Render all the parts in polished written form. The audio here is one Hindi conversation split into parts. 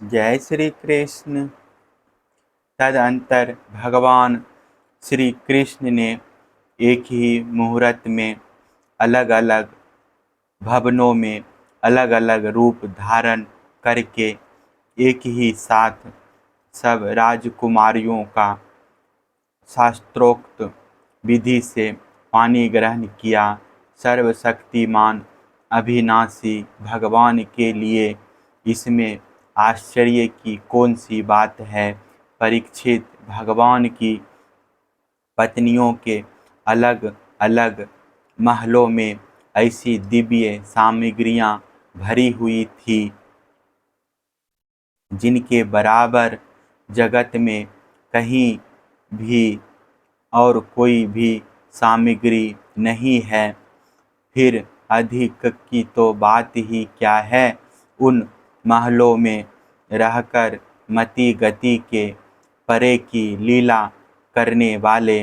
जय श्री कृष्ण। तदंतर भगवान श्री कृष्ण ने एक ही मुहूर्त में अलग अलग भवनों में अलग अलग रूप धारण करके एक ही साथ सब राजकुमारियों का शास्त्रोक्त विधि से पानी ग्रहण किया। सर्वशक्तिमान अविनाशी भगवान के लिए इसमें आश्चर्य की कौन सी बात है। परीक्षित, भगवान की पत्नियों के अलग अलग महलों में ऐसी दिव्य सामग्रियां भरी हुई थी जिनके बराबर जगत में कहीं भी और कोई भी सामग्री नहीं है। फिर अधिक की तो बात ही क्या है। उन महलों में रहकर मति गति के परे की लीला करने वाले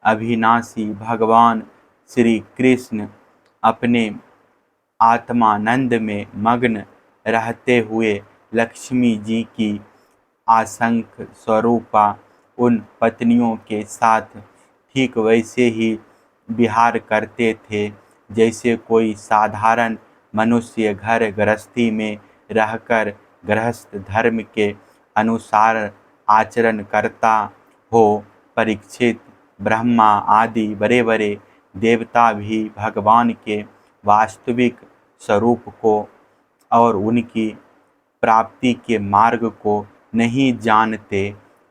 अविनाशी भगवान श्री कृष्ण अपने आत्मानंद में मग्न रहते हुए लक्ष्मी जी की आसंख्य स्वरूपा उन पत्नियों के साथ ठीक वैसे ही विहार करते थे जैसे कोई साधारण मनुष्य घर गृहस्थी में रहकर गृहस्थ धर्म के अनुसार आचरण करता हो। परीक्षित, ब्रह्मा आदि बड़े बड़े देवता भी भगवान के वास्तविक स्वरूप को और उनकी प्राप्ति के मार्ग को नहीं जानते।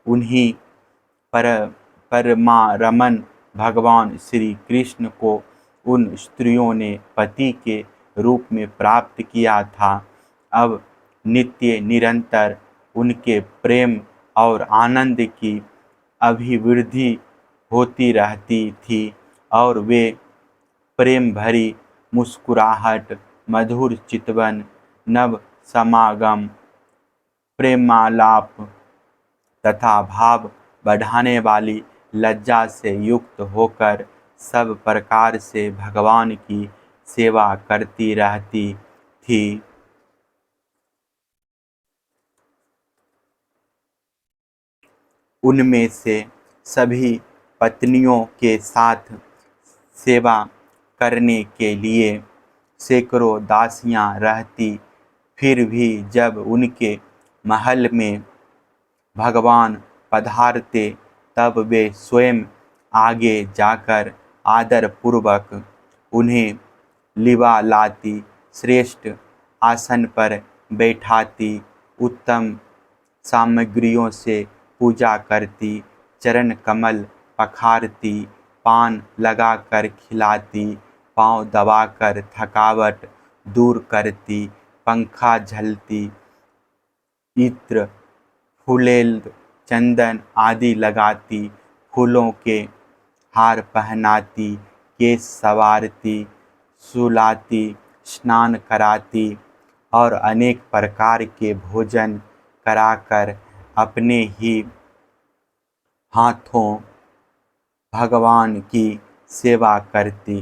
उन्हीं परमारमण भगवान श्री कृष्ण को उन स्त्रियों ने पति के रूप में प्राप्त किया था। अब नित्य निरंतर उनके प्रेम और आनंद की अभिवृद्धि होती रहती थी और वे प्रेम भरी मुस्कुराहट, मधुर चितवन, नव समागम, प्रेमालाप तथा भाव बढ़ाने वाली लज्जा से युक्त होकर सब प्रकार से भगवान की सेवा करती रहती थी। उनमें से सभी पत्नियों के साथ सेवा करने के लिए सैकड़ों दासियां रहती। फिर भी जब उनके महल में भगवान पधारते तब वे स्वयं आगे जाकर आदरपूर्वक उन्हें लिवा लाती, श्रेष्ठ आसन पर बैठाती, उत्तम सामग्रियों से पूजा करती, चरण कमल पखारती, पान लगाकर खिलाती, पांव दबाकर थकावट दूर करती, पंखा झलती, इत्र, फूलेल, चंदन आदि लगाती, फूलों के हार पहनाती, केश संवारती, सुलाती, स्नान कराती और अनेक प्रकार के भोजन कराकर अपने ही हाथों भगवान की सेवा करती।